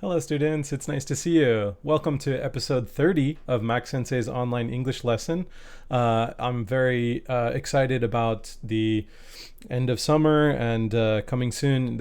Hello, students. It's nice to see you. Welcome to episode 30 of Max Sensei's online English lesson. I'm very excited about the end of summer and coming soon.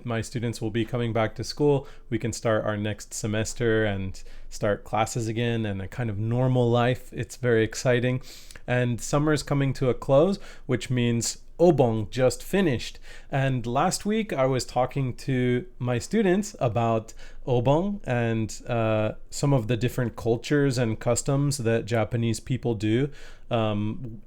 My students will be coming back to school. We can start our next semester and start classes again and a kind of normal life. It's very exciting. And summer is coming to a close, which means Obong just finished. And last week I was talking to my students about Obong and some of the different cultures and customs that Japanese people do during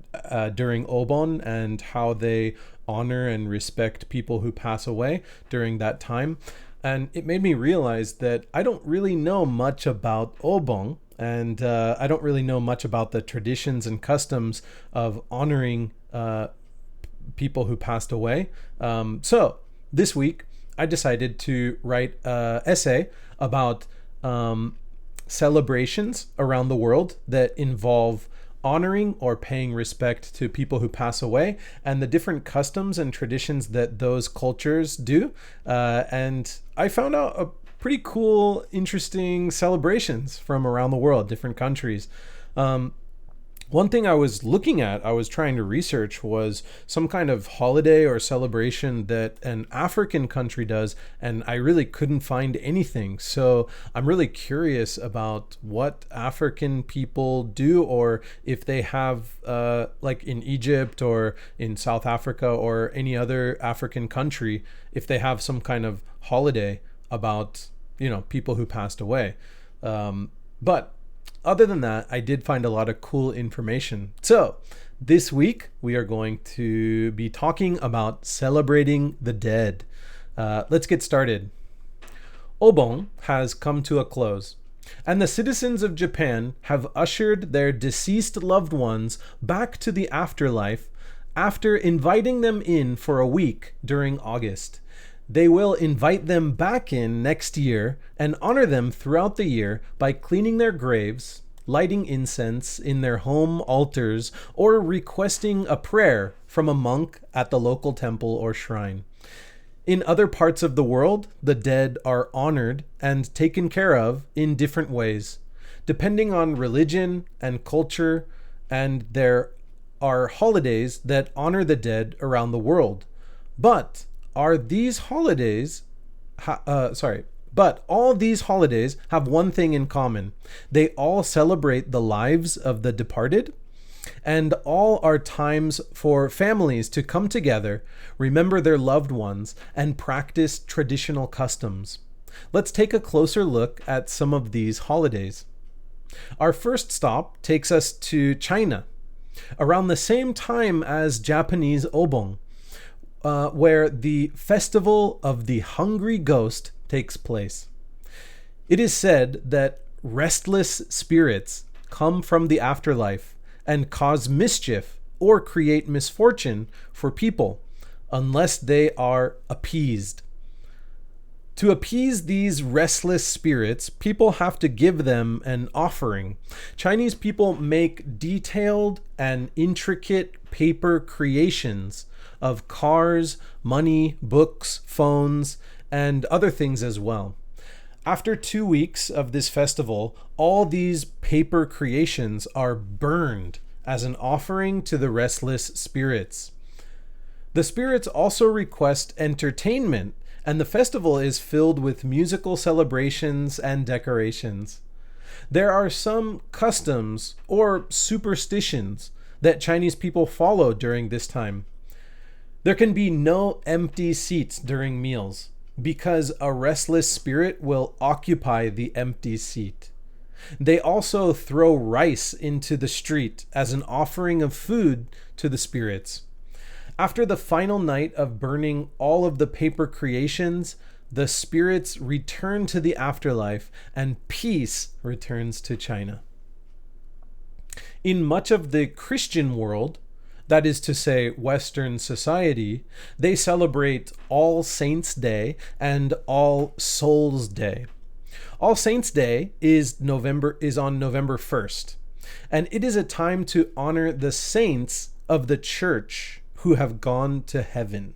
Obon and how they honor and respect people who pass away during that time. And it made me realize that I don't really know much about Obong, and I don't really know much about the traditions and customs of honoring people who passed away. So this week, I decided to write an essay about celebrations around the world that involve honoring or paying respect to people who pass away and the different customs and traditions that those cultures do. And I found out a pretty cool, interesting celebrations from around the world, different countries. One thing I was trying to research was some kind of holiday or celebration that an African country does, and I really couldn't find anything. So I'm really curious about what African people do, or if they have, like in Egypt or in South Africa or any other African country, if they have some kind of holiday about, people who passed away. But other than that, I did find a lot of cool information. So this week, we are going to be talking about celebrating the dead. Let's get started. Obon has come to a close, and the citizens of Japan have ushered their deceased loved ones back to the afterlife after inviting them in for a week during August. They will invite them back in next year and honor them throughout the year by cleaning their graves, lighting incense in their home altars, or requesting a prayer from a monk at the local temple or shrine. In other parts of the world, the dead are honored and taken care of in different ways, depending on religion and culture, and there are holidays that honor the dead around the world. But all these holidays have one thing in common. They all celebrate the lives of the departed, and all are times for families to come together, remember their loved ones, and practice traditional customs. Let's take a closer look at some of these holidays. Our first stop takes us to China, around the same time as Japanese Obon, where the Festival of the Hungry Ghost takes place. It is said that restless spirits come from the afterlife and cause mischief or create misfortune for people unless they are appeased. To appease these restless spirits, people have to give them an offering. Chinese people make detailed and intricate paper creations of cars, money, books, phones, and other things as well. After 2 weeks of this festival, all these paper creations are burned as an offering to the restless spirits. The spirits also request entertainment, and the festival is filled with musical celebrations and decorations. There are some customs or superstitions that Chinese people follow during this time. There can be no empty seats during meals because a restless spirit will occupy the empty seat. They also throw rice into the street as an offering of food to the spirits. After the final night of burning all of the paper creations, the spirits return to the afterlife and peace returns to China. In much of the Christian world, that is to say, Western society, they celebrate All Saints' Day and All Souls' Day. All Saints' Day is on November 1st, and it is a time to honor the saints of the church who have gone to heaven.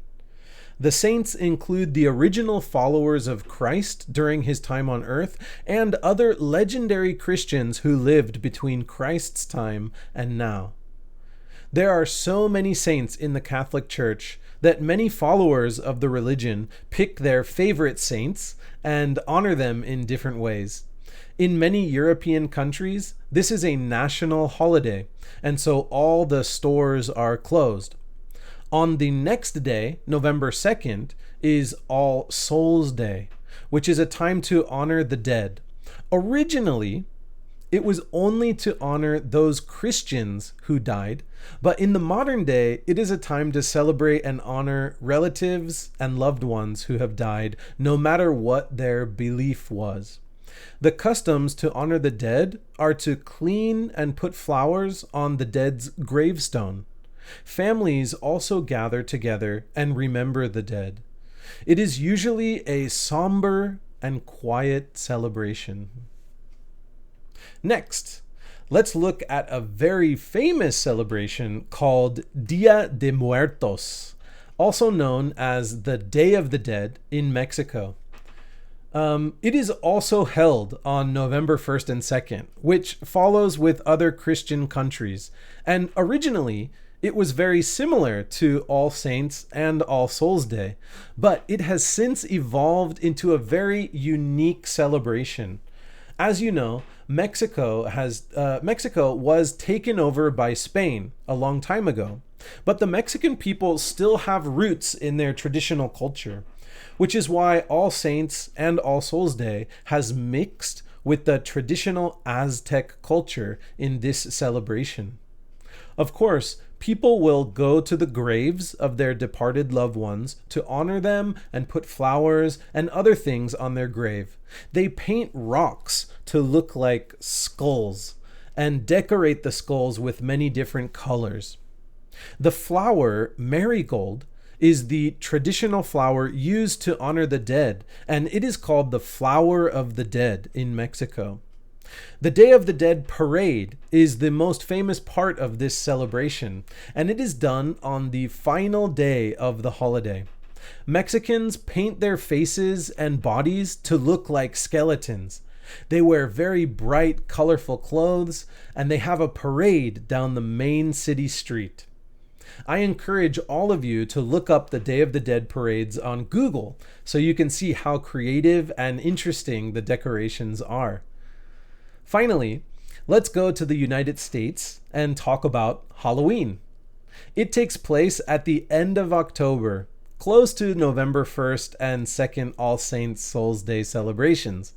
The saints include the original followers of Christ during his time on earth and other legendary Christians who lived between Christ's time and now. There are so many saints in the Catholic Church that many followers of the religion pick their favorite saints and honor them in different ways. In many European countries, this is a national holiday, and so all the stores are closed. On the next day, November 2nd, is All Souls Day, which is a time to honor the dead. Originally, it was only to honor those Christians who died, but in the modern day, it is a time to celebrate and honor relatives and loved ones who have died, no matter what their belief was. The customs to honor the dead are to clean and put flowers on the dead's gravestone. Families also gather together and remember the dead. It is usually a somber and quiet celebration. Next, let's look at a very famous celebration called Dia de Muertos, also known as the Day of the Dead in Mexico. It is also held on November 1st and 2nd, which follows with other Christian countries, and originally it was very similar to All Saints and All Souls Day, but it has since evolved into a very unique celebration. As you know, Mexico was taken over by Spain a long time ago, but the Mexican people still have roots in their traditional culture, which is why All Saints and All Souls Day has mixed with the traditional Aztec culture in this celebration. Of course, people will go to the graves of their departed loved ones to honor them and put flowers and other things on their grave. They paint rocks to look like skulls and decorate the skulls with many different colors. The flower marigold is the traditional flower used to honor the dead, and it is called the flower of the dead in Mexico. The Day of the Dead parade is the most famous part of this celebration, and it is done on the final day of the holiday. Mexicans paint their faces and bodies to look like skeletons. They wear very bright, colorful clothes, and they have a parade down the main city street. I encourage all of you to look up the Day of the Dead parades on Google so you can see how creative and interesting the decorations are. Finally, let's go to the United States and talk about Halloween. It takes place at the end of October, close to November 1st and 2nd All Saints Souls Day celebrations.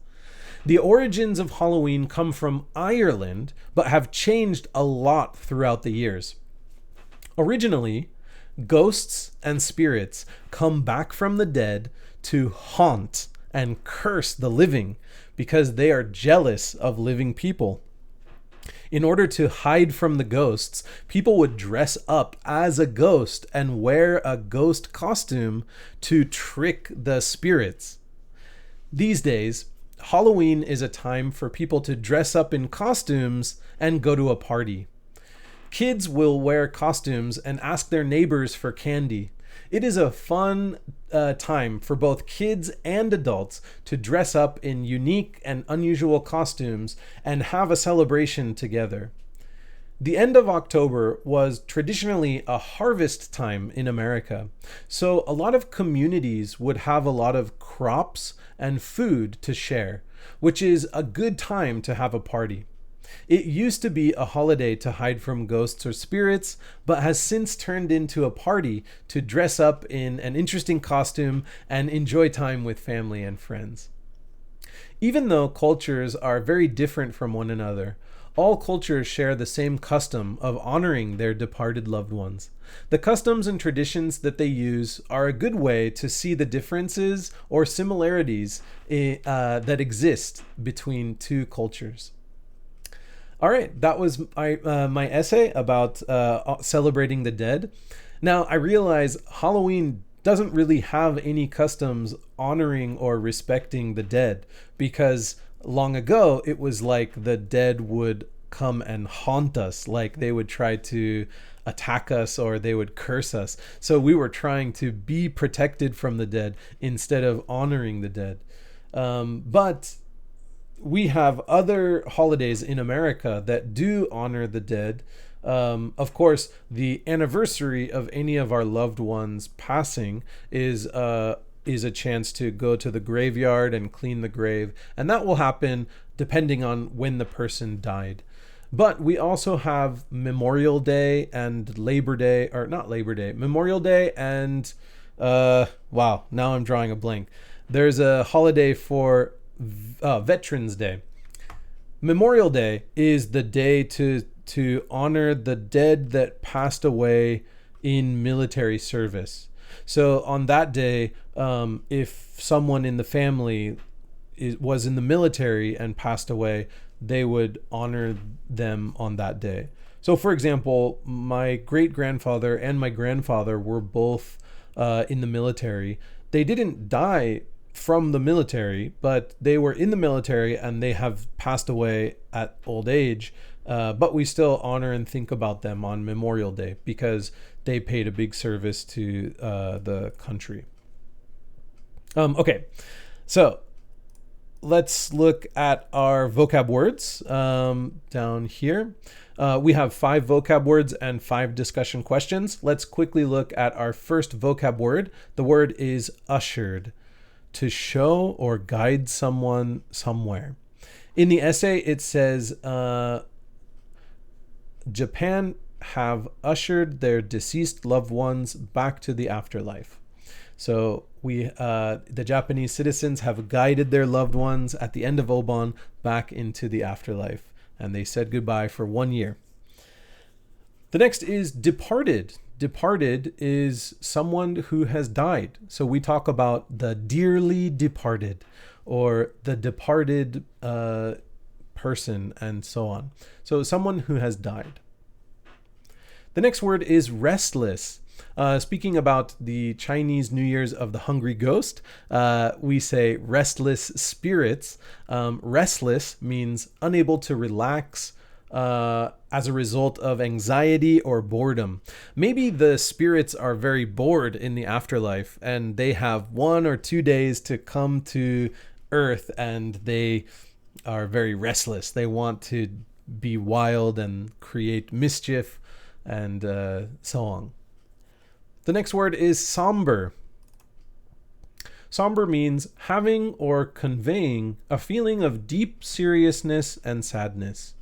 The origins of Halloween come from Ireland, but have changed a lot throughout the years. Originally, ghosts and spirits come back from the dead to haunt and curse the living because they are jealous of living people. In order to hide from the ghosts, people would dress up as a ghost and wear a ghost costume to trick the spirits. These days, Halloween is a time for people to dress up in costumes and go to a party. Kids will wear costumes and ask their neighbors for candy. It is a fun time for both kids and adults to dress up in unique and unusual costumes and have a celebration together. The end of October was traditionally a harvest time in America, so a lot of communities would have a lot of crops and food to share, which is a good time to have a party. It used to be a holiday to hide from ghosts or spirits, but has since turned into a party to dress up in an interesting costume and enjoy time with family and friends. Even though cultures are very different from one another, all cultures share the same custom of honoring their departed loved ones. The customs and traditions that they use are a good way to see the differences or similarities that exist between two cultures. All right, that was my essay about celebrating the dead. Now, I realize Halloween doesn't really have any customs honoring or respecting the dead, because long ago it was like the dead would come and haunt us, like they would try to attack us or they would curse us. So we were trying to be protected from the dead instead of honoring the dead. But we have other holidays in America that do honor the dead. Of course, the anniversary of any of our loved ones passing is a chance to go to the graveyard and clean the grave, and that will happen depending on when the person died. But we also have Memorial Day and Labor Day, or not Labor Day, Memorial Day and wow, now I'm drawing a blank. There's a holiday for Veterans Day. Memorial Day is the day to honor the dead that passed away in military service. So on that day, if someone in the family was in the military and passed away, they would honor them on that day. So for example, my great-grandfather and my grandfather were both in the military. They didn't die from the military, but they were in the military and they have passed away at old age. But we still honor and think about them on Memorial Day because they paid a big service to the country. Okay, so let's look at our vocab words down here. We have 5 vocab words and 5 discussion questions. Let's quickly look at our first vocab word. The word is ushered, to show or guide someone somewhere. In the essay, it says, Japan have ushered their deceased loved ones back to the afterlife. So the Japanese citizens have guided their loved ones at the end of Obon back into the afterlife, and they said goodbye for 1 year. The next is departed. Departed is someone who has died. So we talk about the dearly departed or the departed person and so on. So someone who has died. The next word is restless. Speaking about the Chinese New Year's of the hungry ghost, we say restless spirits. Restless means unable to relax, as a result of anxiety or boredom. Maybe the spirits are very bored in the afterlife and they have 1 or 2 days to come to Earth and they are very restless. They want to be wild and create mischief and so on. The next word is somber. Somber means having or conveying a feeling of deep seriousness and sadness.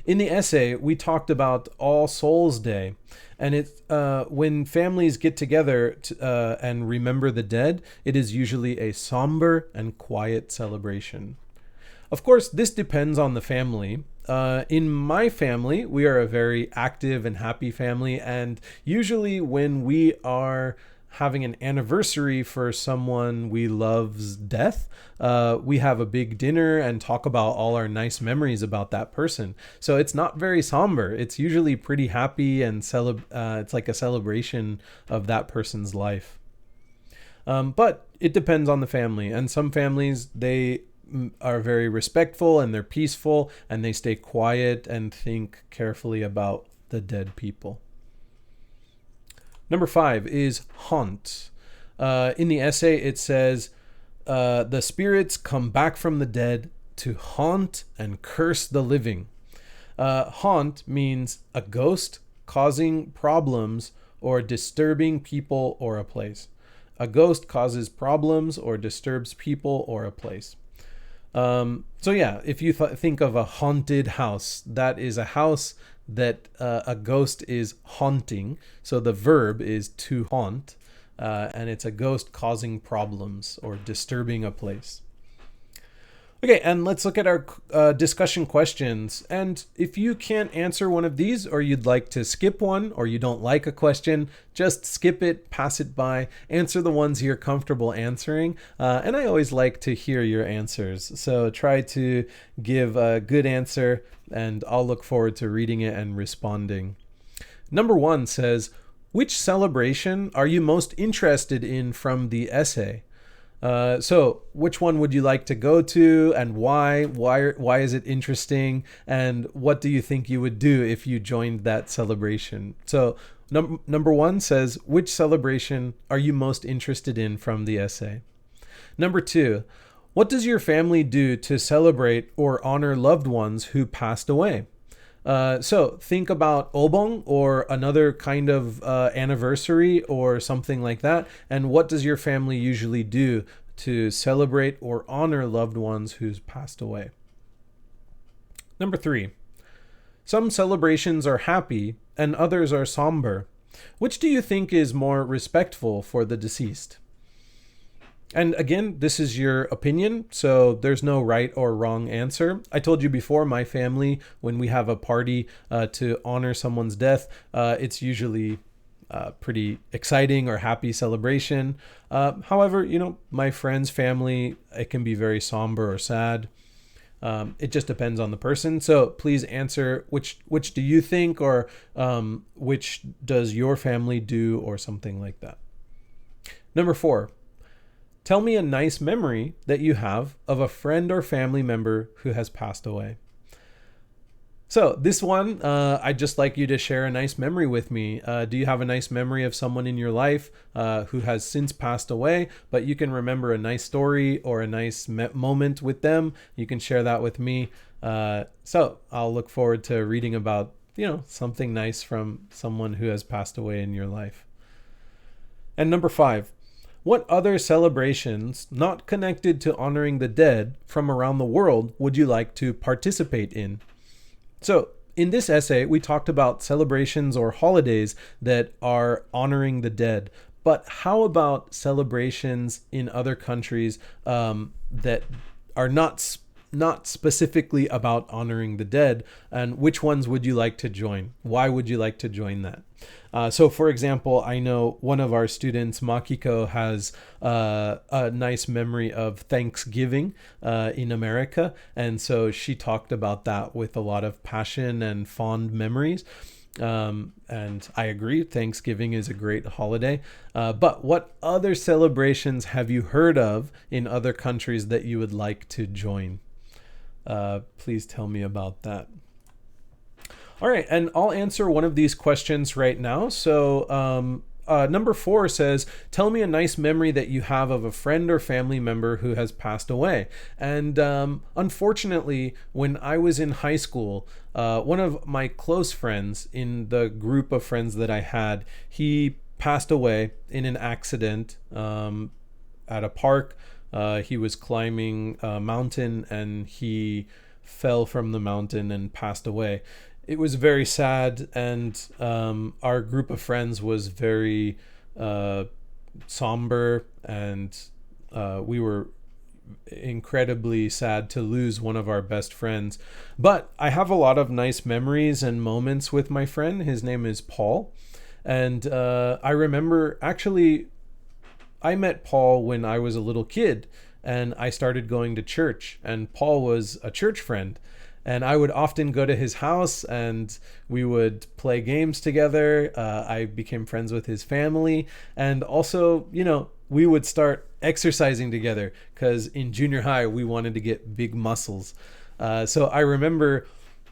In the essay, we talked about All Souls Day, and when families get together and remember the dead, it is usually a somber and quiet celebration. Of course, this depends on the family. In my family, we are a very active and happy family, and usually when we are having an anniversary for someone we love's death, we have a big dinner and talk about all our nice memories about that person. So it's not very somber. It's usually pretty happy and it's like a celebration of that person's life. But it depends on the family. And some families, they are very respectful and they're peaceful and they stay quiet and think carefully about the dead people. Number 5 is haunt. In the essay, it says, the spirits come back from the dead to haunt and curse the living. Haunt means a ghost causing problems or disturbing people or a place. A ghost causes problems or disturbs people or a place. So yeah, if you think of a haunted house, that is a house that a ghost is haunting. So the verb is to haunt, and it's a ghost causing problems or disturbing a place. Okay, and let's look at our discussion questions. And if you can't answer one of these, or you'd like to skip one, or you don't like a question, just skip it, pass it by, answer the ones you're comfortable answering. And I always like to hear your answers. So try to give a good answer, and I'll look forward to reading it and responding. Number 1 says, which celebration are you most interested in from the essay? So which one would you like to go to, and why? Why is it interesting? And what do you think you would do if you joined that celebration? So number one says, which celebration are you most interested in from the essay? Number two, what does your family do to celebrate or honor loved ones who passed away? So think about obong or another kind of anniversary or something like that. And what does your family usually do to celebrate or honor loved ones who's passed away? Number three, some celebrations are happy and others are somber. Which do you think is more respectful for the deceased? And again, this is your opinion, so there's no right or wrong answer. I told you before, my family, when we have a party to honor someone's death, it's usually pretty exciting or happy celebration. However, my friend's family, it can be very somber or sad. It just depends on the person. So please answer which do you think, or which does your family do, or something like that. Number four. Tell me a nice memory that you have of a friend or family member who has passed away. So this one, I'd just like you to share a nice memory with me. Do you have a nice memory of someone in your life who has since passed away, but you can remember a nice story or a nice moment with them? You can share that with me. So I'll look forward to reading about, something nice from someone who has passed away in your life. And number five. What other celebrations not connected to honoring the dead from around the world would you like to participate in? So in this essay, we talked about celebrations or holidays that are honoring the dead. But how about celebrations in other countries that are not specifically about honoring the dead? And which ones would you like to join? Why would you like to join that? So for example, I know one of our students, Makiko, has a nice memory of Thanksgiving in America. And so she talked about that with a lot of passion and fond memories. And I agree, Thanksgiving is a great holiday. But what other celebrations have you heard of in other countries that you would like to join? Please tell me about that. All right, and I'll answer one of these questions right now. So number 4 says, tell me a nice memory that you have of a friend or family member who has passed away. And unfortunately, when I was in high school, one of my close friends in the group of friends that I had, he passed away in an accident at a park. He was climbing a mountain and he fell from the mountain and passed away. It was very sad, and our group of friends was very somber, and we were incredibly sad to lose one of our best friends. But I have a lot of nice memories and moments with my friend. His name is Paul, and I remember actually I met Paul when I was a little kid, and I started going to church, and Paul was a church friend. And I would often go to his house and we would play games together. I became friends with his family. And also, we would start exercising together because in junior high, we wanted to get big muscles. So I remember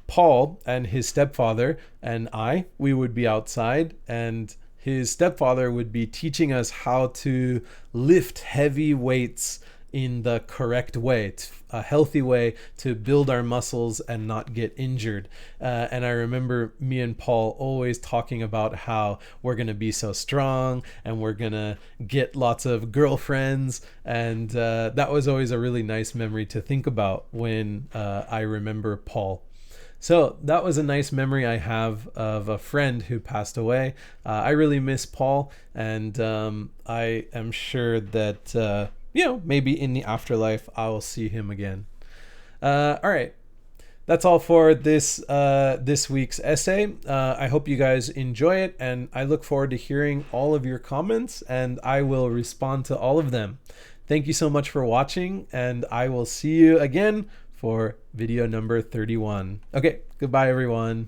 Paul and his stepfather and we would be outside, and his stepfather would be teaching us how to lift heavy weights in the correct way, a healthy way to build our muscles and not get injured. And I remember me and Paul always talking about how we're going to be so strong and we're going to get lots of girlfriends. And that was always a really nice memory to think about when I remember Paul. So that was a nice memory I have of a friend who passed away. I really miss Paul, and I am sure that maybe in the afterlife, I will see him again. All right. That's all for this week's essay. I hope you guys enjoy it, and I look forward to hearing all of your comments, and I will respond to all of them. Thank you so much for watching, and I will see you again for video number 31. Okay, goodbye, everyone.